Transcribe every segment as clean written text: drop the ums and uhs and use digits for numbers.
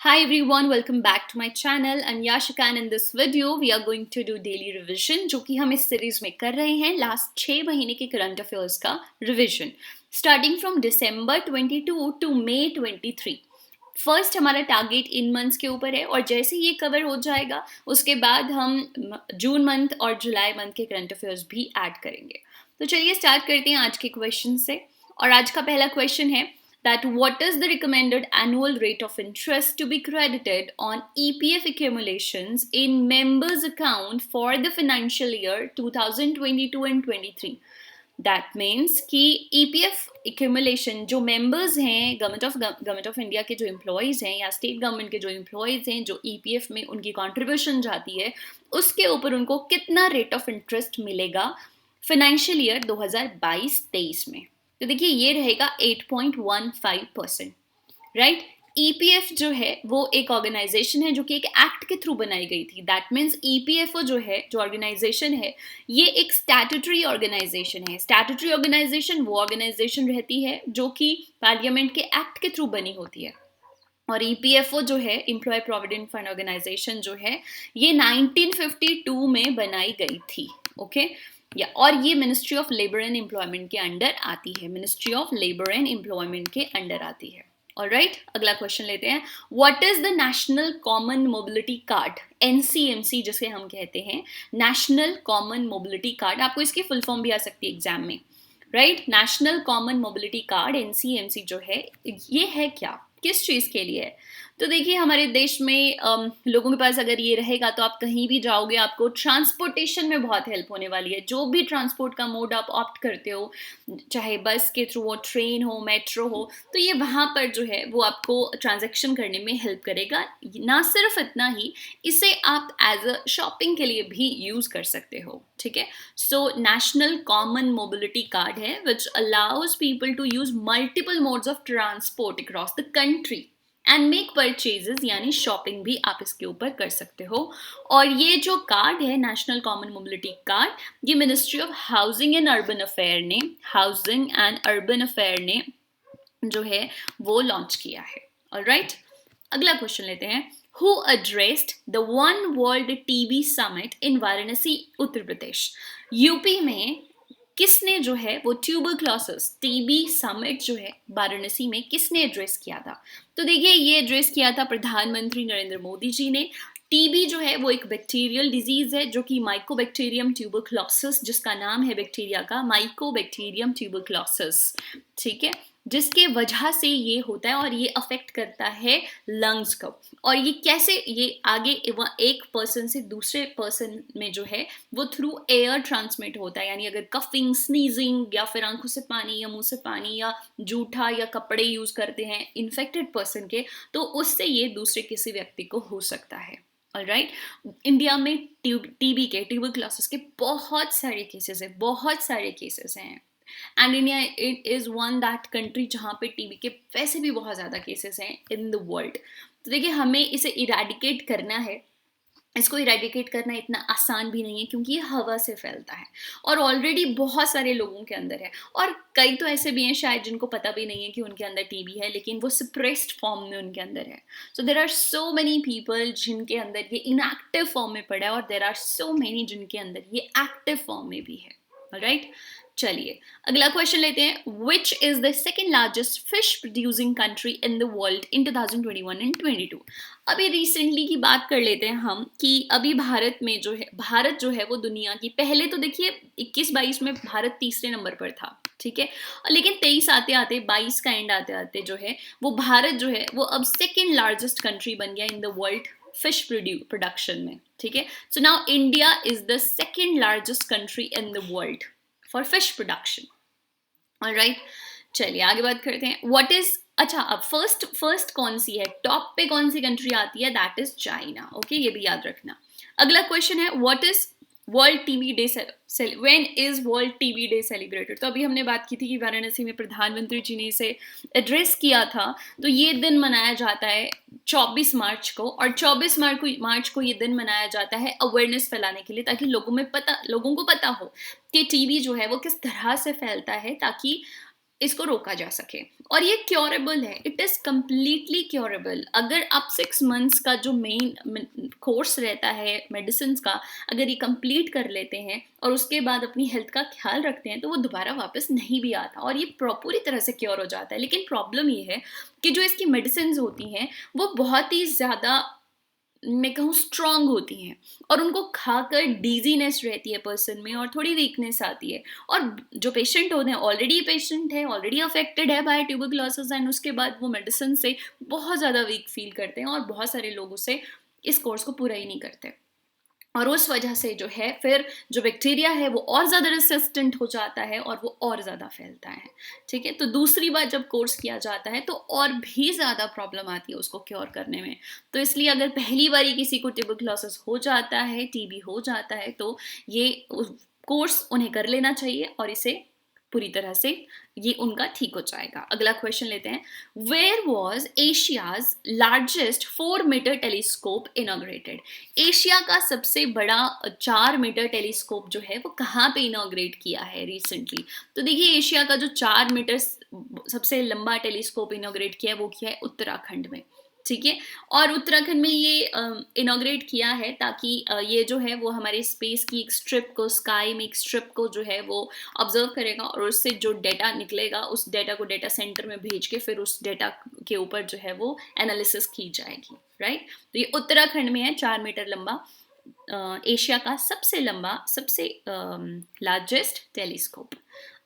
Hi everyone, welcome back to my channel. I'm Yashika and in this video we are going to do daily revision जो कि हम इस series में कर रहे हैं लास्ट 6 महीने के करंट अफेयर्स का revision starting from December 22 to May 23। First हमारा टारगेट इन मंथ्स के ऊपर है और जैसे ये कवर हो जाएगा उसके बाद हम जून मंथ और जुलाई मंथ के करंट अफेयर्स भी ऐड करेंगे। तो चलिए स्टार्ट करते हैं आज के क्वेश्चन से। और आज का पहला क्वेश्चन है that what is the recommended annual rate of interest to be credited on EPF accumulations in members' account for the financial year 2022 and 23। That means कि EPF accumulation जो members हैं गवर्नमेंट ऑफ इंडिया के जो employees हैं या state government के जो employees हैं जो EPF में उनकी कंट्रीब्यूशन जाती है उसके ऊपर उनको कितना रेट ऑफ इंटरेस्ट मिलेगा फाइनेंशियल ईयर 2022-23 में। तो देखिए ये रहेगा 8.15%, राइट। ईपीएफ जो है वो एक ऑर्गेनाइजेशन है जो कि एक एक्ट के थ्रू बनाई गई थी। दैट मीन्स ईपीएफओ जो है जो ऑर्गेनाइजेशन है ये एक स्टैट्यूटरी ऑर्गेनाइजेशन है। स्टैट्यूटरी ऑर्गेनाइजेशन वो ऑर्गेनाइजेशन रहती है जो कि पार्लियामेंट के एक्ट के थ्रू बनी होती है। और ईपीएफओ जो है एम्प्लॉय प्रोविडेंट फंड ऑर्गेनाइजेशन जो है ये 1952 में बनाई गई थी। ओके या और ये ministry of labour and employment के अंडर आती है। Ministry of labour and employment के अंडर आती है। ऑलराइट, अगला क्वेश्चन लेते हैं। What is the national common mobility card, NCMC जिसे हम कहते हैं, नेशनल कॉमन मोबिलिटी कार्ड। आपको इसकी फुल फॉर्म भी आ सकती है एग्जाम में, right. National common mobility card NCMC जो है ये है क्या, किस चीज़ के लिए है? तो देखिए हमारे देश में लोगों के पास अगर ये रहेगा तो आप कहीं भी जाओगे आपको ट्रांसपोर्टेशन में बहुत हेल्प होने वाली है। जो भी ट्रांसपोर्ट का मोड आप ऑप्ट करते हो, चाहे बस के थ्रू हो, ट्रेन हो, मेट्रो हो, तो ये वहाँ पर जो है वो आपको ट्रांजैक्शन करने में हेल्प करेगा। ना सिर्फ इतना ही, इसे आप एज अ शॉपिंग के लिए भी यूज़ कर सकते हो, ठीक है। So national common mobility card है which allows people to use multiple modes of transport across the country and make purchases, यानी शॉपिंग भी आप इसके ऊपर कर सकते हो। और ये जो कार्ड है नेशनल कॉमन मोबिलिटी कार्ड, ये ministry of housing and urban affair ने जो है वो लॉन्च किया है। ऑलराइट, अगला क्वेश्चन लेते हैं। Who addressed the One World TB Summit in Varanasi, Uttar Pradesh? UP में किसने जो है वो ट्यूबरक्लोसिस टीबी समिट जो है वाराणसी में किसने एड्रेस किया था? तो देखिए ये एड्रेस किया था प्रधानमंत्री नरेंद्र मोदी जी ने। टीबी जो है वो एक बैक्टीरियल डिजीज है जो कि माइकोबैक्टीरियम ट्यूबरक्लोसिस, जिसका नाम है बैक्टीरिया का माइकोबैक्टीरियम ट्यूबरक्लोसिस, ठीक है, जिसके वजह से ये होता है और ये अफेक्ट करता है लंग्स को। और ये कैसे, ये आगे एक पर्सन से दूसरे पर्सन में जो है वो थ्रू एयर ट्रांसमिट होता है। यानी अगर कफिंग, स्नीजिंग या फिर आंखों से पानी या मुंह से पानी या जूठा या कपड़े यूज करते हैं इन्फेक्टेड पर्सन के, तो उससे ये दूसरे किसी व्यक्ति को हो सकता है। ऑलराइट, इंडिया में टीबी के, ट्यूबरक्लोसिस के बहुत सारे केसेस हैं and India it is one that country जहाँ पे टीबी के वैसे भी बहुत ज़्यादा केसेस हैं इन द वर्ल्ड। तो देखिए हमें इसे इरेडिकेट करना है। इसको इरेडिकेट करना इतना आसान भी नहीं है क्योंकि ये हवा से फैलता है और ऑलरेडी बहुत सारे लोगों के अंदर है। और कई तो ऐसे भी हैं शायद जिनको पता भी नहीं है कि उनके अंदर टीबी है, लेकिन वो सप्रेस्ड फॉर्म में उनके अंदर है। So there are so many people जिनके अंदर ये इनएक्टिव फॉर्म में पड़ा है और देर आर सो मेनी जिनके अंदर ये एक्टिव फॉर्म में भी है। ऑलराइट, चलिए अगला क्वेश्चन लेते हैं। Which is the second largest fish producing country in the world in 2021 and 22? अभी रिसेंटली की बात कर लेते हैं हम कि अभी भारत जो है वो दुनिया की, पहले तो देखिए 21-22 में भारत तीसरे नंबर पर था, ठीक है, लेकिन 23 आते आते 22 का एंड आते आते जो है वो भारत जो है वो अब सेकेंड लार्जेस्ट कंट्री बन गया in the world fish production में, ठीक है। So now India is the second largest country in the world for fish production. Alright, चलिए आगे बात करते हैं। व्हाट इज, अच्छा अब फर्स्ट कौन सी है, टॉप पे कौन सी कंट्री आती है? That is China. ओके, ये भी याद रखना। अगला क्वेश्चन है what is world TB day, when is world TB day celebrated? तो अभी हमने बात की थी कि वाराणसी में प्रधानमंत्री जी ने इसे एड्रेस किया था। तो ये दिन मनाया जाता है 24 मार्च को, और 24 मार्च को ये दिन मनाया जाता है अवेयरनेस फैलाने के लिए, ताकि लोगों को पता हो कि टीबी जो है वो किस तरह से फैलता है, ताकि इसको रोका जा सके। और ये क्योरेबल है, इट इज़ कम्प्लीटली क्योरेबल। अगर आप 6 मंथ्स का जो मेन कोर्स रहता है मेडिसिन का, अगर ये कंप्लीट कर लेते हैं और उसके बाद अपनी हेल्थ का ख्याल रखते हैं, तो वो दोबारा वापस नहीं भी आता और ये पूरी तरह से क्योर हो जाता है। लेकिन प्रॉब्लम ये है कि जो इसकी मेडिसिन होती हैं वो बहुत ही ज़्यादा, मैं कहूँ, स्ट्रॉन्ग होती हैं और उनको खाकर डीजीनेस रहती है पर्सन में और थोड़ी वीकनेस आती है। और जो पेशेंट होते हैं, ऑलरेडी पेशेंट है, ऑलरेडी अफेक्टेड है बाय ट्यूबरकुलोसिस, एंड उसके बाद वो मेडिसिन से बहुत ज़्यादा वीक फील करते हैं और बहुत सारे लोग उसे इस कोर्स को पूरा ही नहीं करते। और उस वजह से जो है फिर जो बैक्टीरिया है वो और ज़्यादा रेसिस्टेंट हो जाता है और वो और ज़्यादा फैलता है। ठीक है, तो दूसरी बार जब कोर्स किया जाता है तो और भी ज़्यादा प्रॉब्लम आती है उसको क्योर करने में। तो इसलिए अगर पहली बार किसी को ट्यूबरकुलोसिस हो जाता है, टीबी हो जाता है, तो ये कोर्स उन्हें कर लेना चाहिए और इसे पूरी तरह से ये उनका ठीक हो जाएगा। अगला क्वेश्चन लेते हैं। Where was Asia's largest 4 metre telescope inaugurated? Asia का सबसे बड़ा 4 मीटर टेलीस्कोप जो है वो कहाँ पे इनॉग्रेट किया है रिसेंटली? तो देखिए, एशिया का जो 4 मीटर सबसे लंबा टेलीस्कोप इनॉग्रेट किया है वो किया है उत्तराखंड में। ठीक है, और उत्तराखंड में ये इनॉग्रेट किया है ताकि ये जो है वो हमारे स्पेस की एक स्ट्रिप को, स्काई में एक स्ट्रिप को जो है वो ऑब्जर्व करेगा और उससे जो डेटा निकलेगा उस डेटा को डेटा सेंटर में भेज के फिर उस डेटा के ऊपर जो है वो एनालिसिस की जाएगी। राइट, तो ये उत्तराखंड में है, 4 मीटर लंबा, एशिया का सबसे लंबा, सबसे लार्जेस्ट टेलीस्कोप।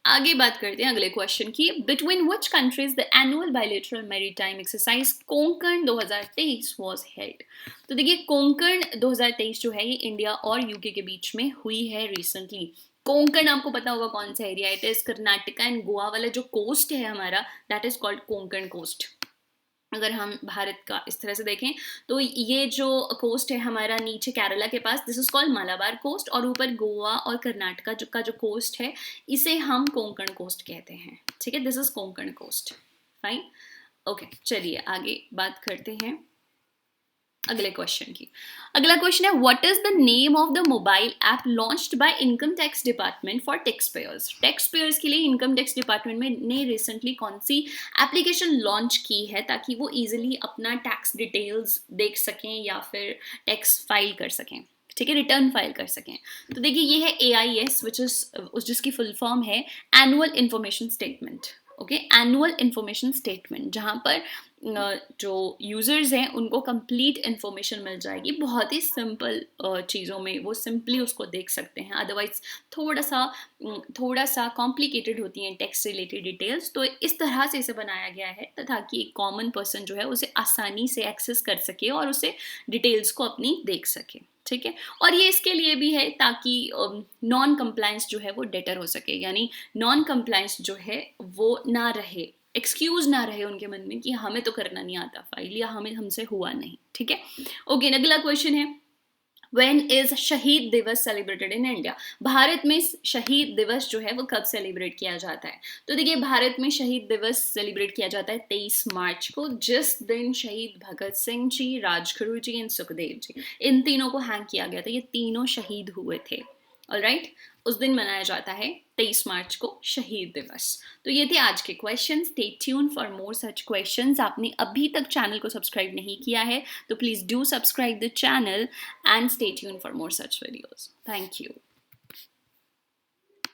आगे बात करते हैं अगले क्वेश्चन की। Between which countries the annual bilateral maritime exercise Konkan 2023 was held? तो देखिए, कोंकण 2023 जो है ये इंडिया और यूके के बीच में हुई है रिसेंटली। कोंकण आपको पता होगा कौन सा एरिया है, it is Karnataka and Goa वाला जो कोस्ट है हमारा, that is called Konkan coast. अगर हम भारत का इस तरह से देखें तो ये जो कोस्ट है हमारा नीचे केरला के पास, this is called Malabar coast, और ऊपर गोवा और कर्नाटका का जो कोस्ट है इसे हम कोंकण कोस्ट कहते हैं। ठीक है, this is Konkan coast. Fine, okay, चलिए आगे बात करते हैं अगले क्वेश्चन की। अगला क्वेश्चन है, what is the name of the mobile app launched by income tax department for tax payers? Tax payers के लिए इनकम टैक्स डिपार्टमेंट में ने रिसेंटली कौन सी एप्लीकेशन लॉन्च की है ताकि वो इजीली अपना टैक्स डिटेल्स देख सकें या फिर टैक्स फाइल कर सकें? ठीक है, रिटर्न फाइल कर सकें। तो देखिए, ये है AIS, विच इज जिसकी फुल फॉर्म है annual information statement. Okay, annual information statement, जहाँ पर जो यूज़र्स हैं उनको कंप्लीट इन्फॉर्मेशन मिल जाएगी, बहुत ही सिंपल चीज़ों में वो सिंपली उसको देख सकते हैं। अदरवाइज थोड़ा सा कॉम्प्लिकेटेड होती हैं टैक्स रिलेटेड डिटेल्स। तो इस तरह से इसे बनाया गया है ताकि एक कॉमन पर्सन जो है उसे आसानी से एक्सेस कर सके और उसे डिटेल्स को अपनी देख सके। ठीक है, और ये इसके लिए भी है ताकि नॉन कंप्लायंस जो है वो डेटर हो सके, यानी नॉन कंप्लायंस जो है वो ना रहे, एक्सक्यूज ना रहे उनके मन में कि हमें तो करना नहीं आता फाइल या हमसे हुआ नहीं। ठीक है, ओके, अगला क्वेश्चन है, When is शहीद दिवस सेलिब्रेटेड इन इंडिया? भारत में शहीद दिवस जो है वो कब सेलिब्रेट किया जाता है? तो देखिए, भारत में शहीद दिवस सेलिब्रेट किया जाता है 23 मार्च को, जिस दिन शहीद भगत सिंह जी, राजगुरु जी एंड सुखदेव जी, इन तीनों को हैंग किया गया था। ये तीनों शहीद हुए थे। ऑलराइट, उस दिन मनाया जाता है 23 मार्च को शहीद दिवस। तो ये थे आज के question. Stay tune for more such questions. आपने अभी तक चैनल को सब्सक्राइब नहीं किया है तो please do subscribe the channel and stay tune for more such videos. Thank you.